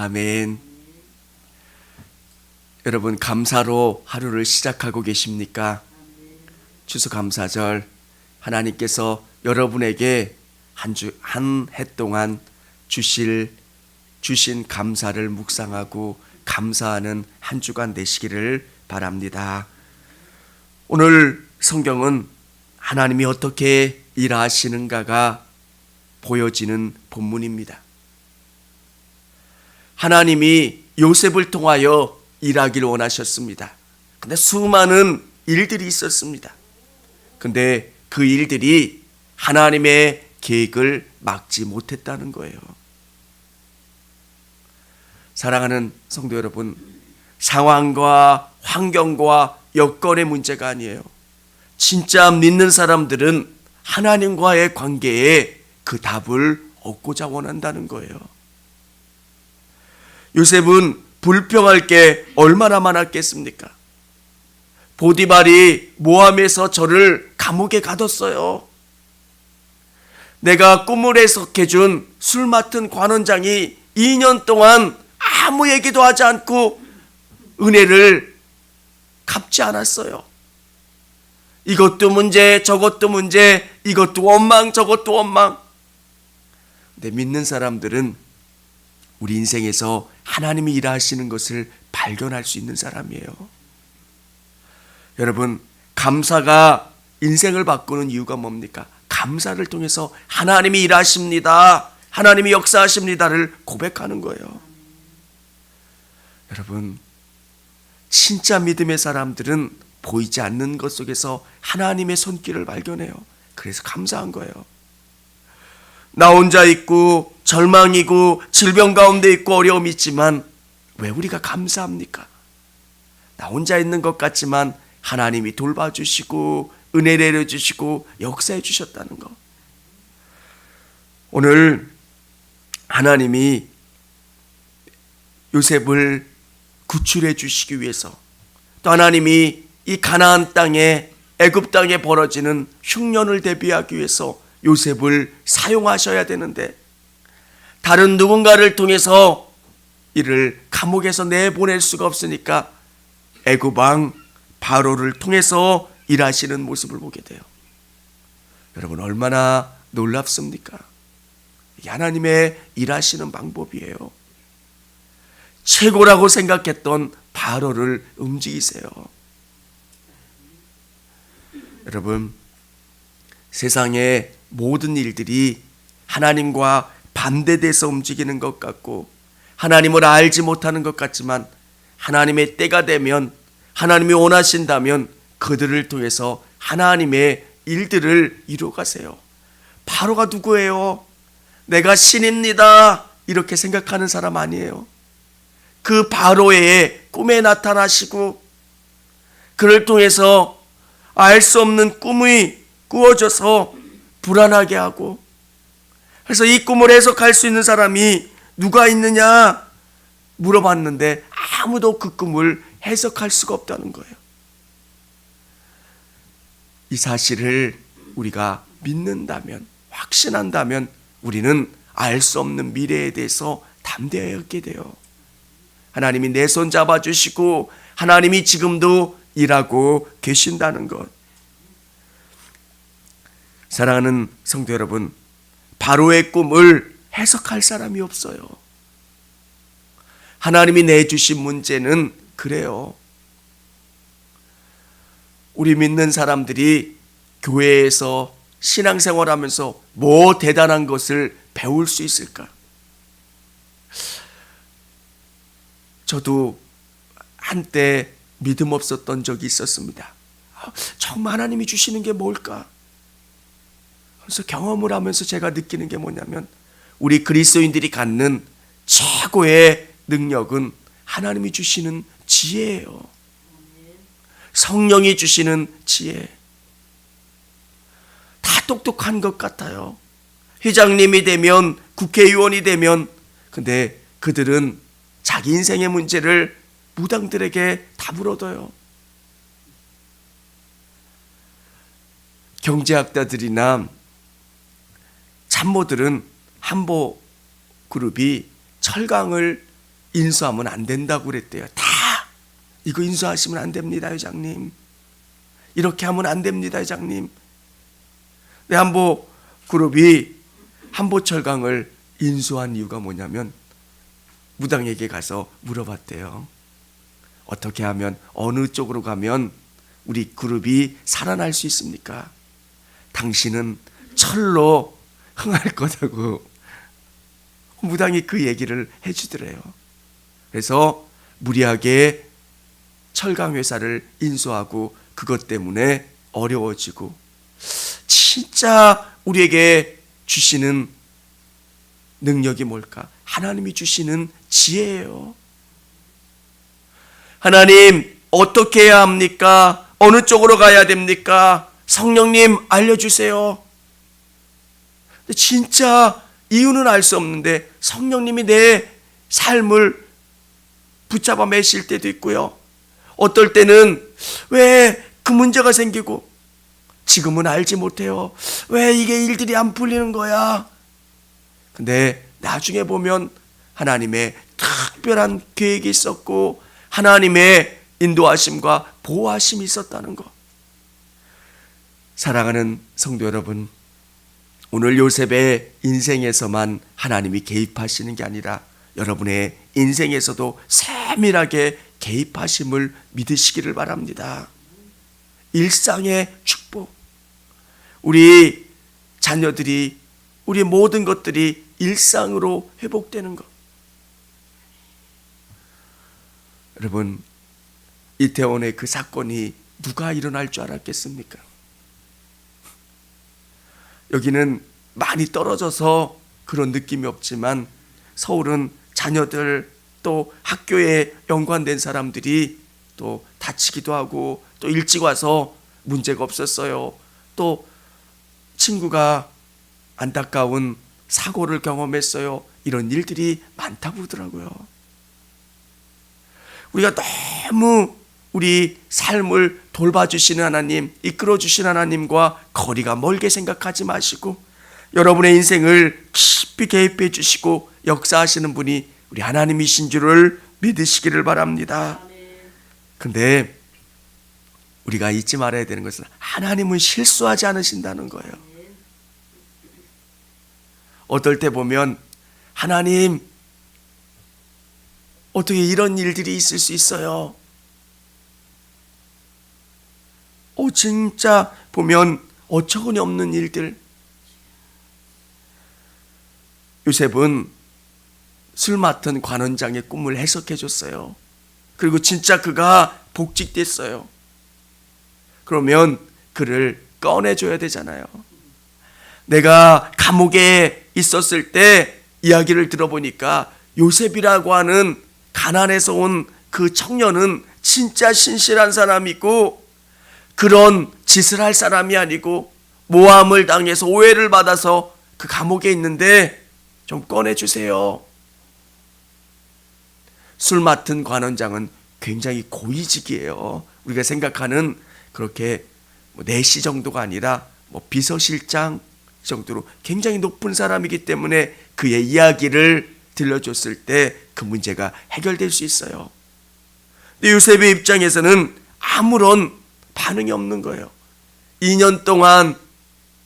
아멘. 여러분, 감사로 하루를 시작하고 계십니까? 추수감사절, 하나님께서 여러분에게 한 해 동안 주신 감사를 묵상하고 감사하는 한 주간 되시기를 바랍니다. 오늘 성경은 하나님이 어떻게 일하시는가가 보여지는 본문입니다. 하나님이 요셉을 통하여 일하기를 원하셨습니다. 근데 수많은 일들이 있었습니다. 근데 그 일들이 하나님의 계획을 막지 못했다는 거예요. 사랑하는 성도 여러분, 상황과 환경과 여건의 문제가 아니에요. 진짜 믿는 사람들은 하나님과의 관계에 그 답을 얻고자 원한다는 거예요. 요셉은 불평할 게 얼마나 많았겠습니까? 보디발이 모함에서 저를 감옥에 가뒀어요. 내가 꿈을 해석해준 술 맡은 관원장이 2년 동안 아무 얘기도 하지 않고 은혜를 갚지 않았어요. 이것도 문제, 저것도 문제, 이것도 원망, 저것도 원망. 근데 믿는 사람들은 우리 인생에서 하나님이 일하시는 것을 발견할 수 있는 사람이에요. 여러분, 감사가 인생을 바꾸는 이유가 뭡니까? 감사를 통해서 하나님이 일하십니다, 하나님이 역사하십니다를 고백하는 거예요. 여러분, 진짜 믿음의 사람들은 보이지 않는 것 속에서 하나님의 손길을 발견해요. 그래서 감사한 거예요. 나 혼자 있고 절망이고 질병 가운데 있고 어려움이 있지만 왜 우리가 감사합니까? 나 혼자 있는 것 같지만 하나님이 돌봐주시고 은혜 내려주시고 역사해 주셨다는 것. 오늘 하나님이 요셉을 구출해 주시기 위해서, 또 하나님이 이 가나안 땅에, 애굽 땅에 벌어지는 흉년을 대비하기 위해서 요셉을 사용하셔야 되는데 다른 누군가를 통해서 이를 감옥에서 내보낼 수가 없으니까 애굽 왕 바로를 통해서 일하시는 모습을 보게 돼요. 여러분, 얼마나 놀랍습니까? 이게 하나님의 일하시는 방법이에요. 최고라고 생각했던 바로를 움직이세요. 여러분, 세상의 모든 일들이 하나님과 반대돼서 움직이는 것 같고 하나님을 알지 못하는 것 같지만 하나님의 때가 되면, 하나님이 원하신다면 그들을 통해서 하나님의 일들을 이루어가세요. 바로가 누구예요? 내가 신입니다 이렇게 생각하는 사람 아니에요. 그 바로의 꿈에 나타나시고 그를 통해서 알 수 없는 꿈이 꾸어져서 불안하게 하고, 그래서 이 꿈을 해석할 수 있는 사람이 누가 있느냐 물어봤는데 아무도 그 꿈을 해석할 수가 없다는 거예요. 이 사실을 우리가 믿는다면, 확신한다면 우리는 알 수 없는 미래에 대해서 담대하게 하게 돼요. 하나님이 내 손 잡아주시고 하나님이 지금도 일하고 계신다는 것. 사랑하는 성도 여러분, 바로의 꿈을 해석할 사람이 없어요. 하나님이 내주신 문제는 그래요. 우리 믿는 사람들이 교회에서 신앙생활하면서 뭐 대단한 것을 배울 수 있을까? 저도 한때 믿음 없었던 적이 있었습니다. 정말 하나님이 주시는 게 뭘까? 그래서 경험을 하면서 제가 느끼는 게 뭐냐면, 우리 그리스도인들이 갖는 최고의 능력은 하나님이 주시는 지혜예요. 성령이 주시는 지혜. 다 똑똑한 것 같아요. 회장님이 되면, 국회의원이 되면, 근데 그들은 자기 인생의 문제를 무당들에게 답을 얻어요. 경제학자들이나 참모들은 한보 그룹이 철강을 인수하면 안 된다고 그랬대요. 다 이거 인수하시면 안 됩니다, 회장님. 이렇게 하면 안 됩니다, 회장님. 네, 한보 그룹이 한보철강을 인수한 이유가 뭐냐면 무당에게 가서 물어봤대요. 어떻게 하면, 어느 쪽으로 가면 우리 그룹이 살아날 수 있습니까? 당신은 철로 흥할 거다고 무당이 그 얘기를 해주더래요. 그래서 무리하게 철강 회사를 인수하고 그것 때문에 어려워지고, 진짜 우리에게 주시는 능력이 뭘까? 하나님이 주시는 지혜예요. 하나님, 어떻게 해야 합니까? 어느 쪽으로 가야 됩니까? 성령님 알려주세요. 진짜 이유는 알 수 없는데 성령님이 내 삶을 붙잡아 매실 때도 있고요. 어떨 때는 왜 그 문제가 생기고 지금은 알지 못해요. 왜 이게 일들이 안 풀리는 거야? 근데 나중에 보면 하나님의 특별한 계획이 있었고 하나님의 인도하심과 보호하심이 있었다는 것. 사랑하는 성도 여러분, 오늘 요셉의 인생에서만 하나님이 개입하시는 게 아니라 여러분의 인생에서도 세밀하게 개입하심을 믿으시기를 바랍니다. 일상의 축복, 우리 자녀들이, 우리 모든 것들이 일상으로 회복되는 것. 여러분, 이태원의 그 사건이 누가 일어날 줄 알았겠습니까? 여기는 많이 떨어져서 그런 느낌이 없지만 서울은 자녀들 또 학교에 연관된 사람들이 또 다치기도 하고 또 일찍 와서 문제가 없었어요. 또 친구가 안타까운 사고를 경험했어요. 이런 일들이 많다고 그러더라고요. 우리가 너무 우리 삶을 돌봐주시는 하나님, 이끌어주시는 하나님과 거리가 멀게 생각하지 마시고 여러분의 인생을 깊이 개입해 주시고 역사하시는 분이 우리 하나님이신 줄을 믿으시기를 바랍니다. 근데 우리가 잊지 말아야 되는 것은 하나님은 실수하지 않으신다는 거예요. 어떨 때 보면 하나님, 어떻게 이런 일들이 있을 수 있어요? 진짜 보면 어처구니 없는 일들. 요셉은 술 맡은 관원장의 꿈을 해석해 줬어요. 그리고 진짜 그가 복직됐어요. 그러면 그를 꺼내줘야 되잖아요. 내가 감옥에 있었을 때 이야기를 들어보니까 요셉이라고 하는 가난에서 온 그 청년은 진짜 신실한 사람이고 그런 짓을 할 사람이 아니고 모함을 당해서 오해를 받아서 그 감옥에 있는데 좀 꺼내주세요. 술 맡은 관원장은 굉장히 고위직이에요. 우리가 생각하는 그렇게 내시 정도가 아니라 비서실장 정도로 굉장히 높은 사람이기 때문에 그의 이야기를 들려줬을 때 그 문제가 해결될 수 있어요. 근데 요셉의 입장에서는 아무런 반응이 없는 거예요. 2년 동안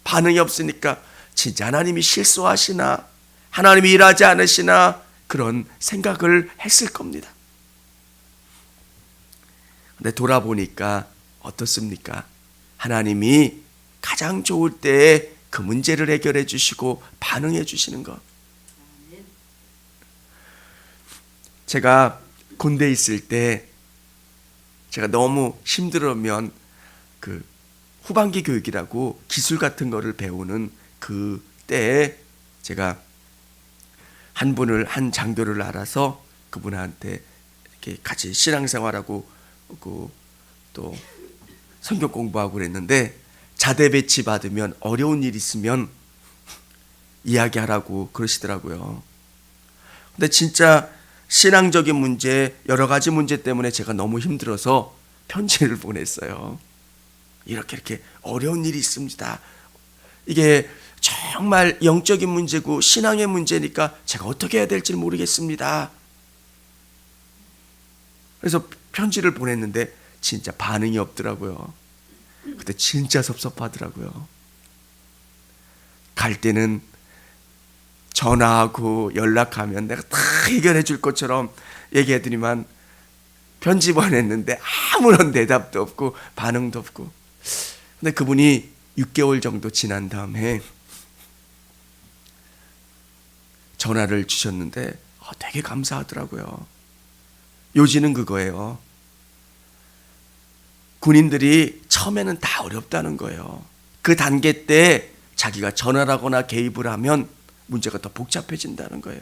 반응이 없으니까 진짜 하나님이 실수하시나, 하나님이 일하지 않으시나 그런 생각을 했을 겁니다. 근데 돌아보니까 어떻습니까? 하나님이 가장 좋을 때에 그 문제를 해결해 주시고 반응해 주시는 것. 제가 군대에 있을 때 제가 너무 힘들으면 그 후반기 교육이라고 기술 같은 거를 배우는 그 때에 제가 한 장교를 알아서 그분한테 이렇게 같이 신앙생활하고 또 성경 공부하고 그랬는데 자대 배치 받으면 어려운 일 있으면 이야기하라고 그러시더라고요. 근데 진짜 신앙적인 문제, 여러 가지 문제 때문에 제가 너무 힘들어서 편지를 보냈어요. 이렇게 어려운 일이 있습니다. 이게 정말 영적인 문제고 신앙의 문제니까 제가 어떻게 해야 될지 모르겠습니다. 그래서 편지를 보냈는데 진짜 반응이 없더라고요. 그때 진짜 섭섭하더라고요. 갈 때는 전화하고 연락하면 내가 다 해결해 줄 것처럼 얘기해드리만 편지 보냈는데 아무런 대답도 없고 반응도 없고. 근데 그분이 6개월 정도 지난 다음에 전화를 주셨는데 되게 감사하더라고요. 요지는 그거예요. 군인들이 처음에는 다 어렵다는 거예요. 그 단계 때 자기가 전화를 하거나 개입을 하면 문제가 더 복잡해진다는 거예요.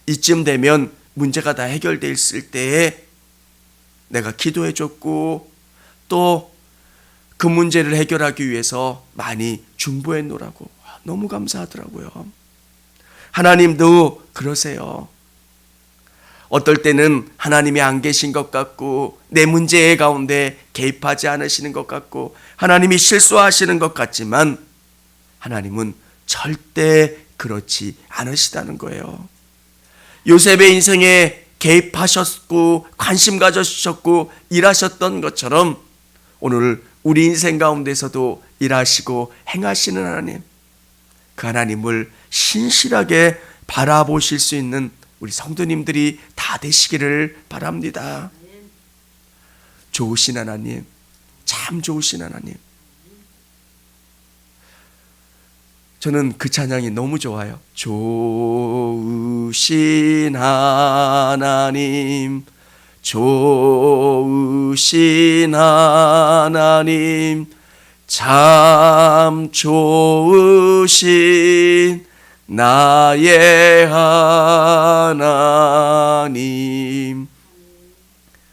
이쯤 되면 문제가 다 해결돼 있을 때에 내가 기도해 줬고 또 그 문제를 해결하기 위해서 많이 중보해 놓으라고. 너무 감사하더라고요. 하나님도 그러세요. 어떨 때는 하나님이 안 계신 것 같고 내 문제 가운데 개입하지 않으시는 것 같고 하나님이 실수하시는 것 같지만 하나님은 절대 그렇지 않으시다는 거예요. 요셉의 인생에 개입하셨고 관심 가져주셨고 일하셨던 것처럼 오늘 우리 인생 가운데서도 일하시고 행하시는 하나님, 그 하나님을 신실하게 바라보실 수 있는 우리 성도님들이 다 되시기를 바랍니다. 좋으신 하나님, 참 좋으신 하나님. 저는 그 찬양이 너무 좋아요. 좋으신 하나님, 좋으신 하나님, 참 좋으신 나의 하나님.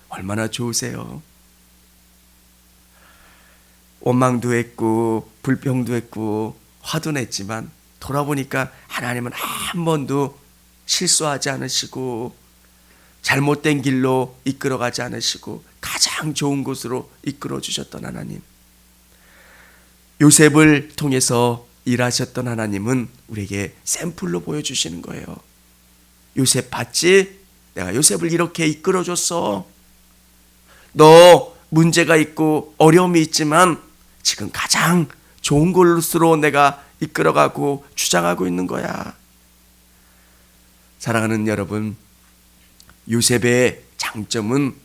얼마나 좋으세요. 원망도 했고 불평도 했고 화도 냈지만 돌아보니까 하나님은 한 번도 실수하지 않으시고 잘못된 길로 이끌어가지 않으시고 가장 좋은 곳으로 이끌어 주셨던 하나님, 요셉을 통해서 일하셨던 하나님은 우리에게 샘플로 보여주시는 거예요. 요셉 봤지? 내가 요셉을 이렇게 이끌어줬어. 너 문제가 있고 어려움이 있지만 지금 가장 좋은 곳으로 내가 이끌어가고 주장하고 있는 거야. 사랑하는 여러분, 요셉의 장점은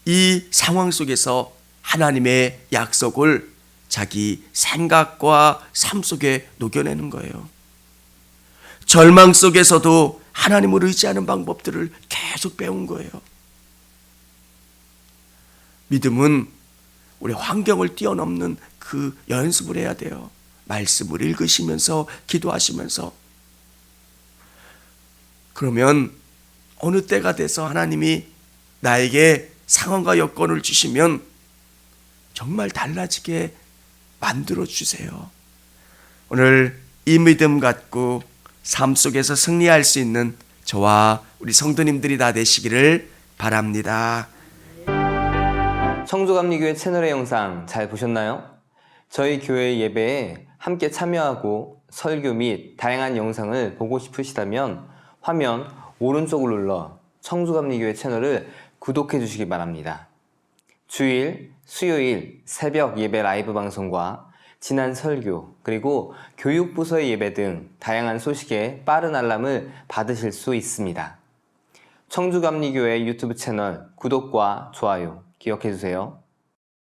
이 상황 속에서 하나님의 약속을 자기 생각과 삶 속에 녹여내는 거예요. 절망 속에서도 하나님을 의지하는 방법들을 계속 배운 거예요. 믿음은 우리 환경을 뛰어넘는 그 연습을 해야 돼요. 말씀을 읽으시면서 기도하시면서. 그러면 어느 때가 돼서 하나님이 나에게 상황과 여건을 주시면 정말 달라지게 만들어 주세요. 오늘 이 믿음 갖고 삶 속에서 승리할 수 있는 저와 우리 성도님들이 다 되시기를 바랍니다. 청주감리교회 채널의 영상 잘 보셨나요? 저희 교회 예배에 함께 참여하고 설교 및 다양한 영상을 보고 싶으시다면 화면 오른쪽을 눌러 청주감리교회 채널을 구독해 주시기 바랍니다. 주일, 수요일 새벽 예배 라이브 방송과 지난 설교 그리고 교육부서의 예배 등 다양한 소식에 빠른 알람을 받으실 수 있습니다. 청주감리교회 유튜브 채널 구독과 좋아요 기억해 주세요.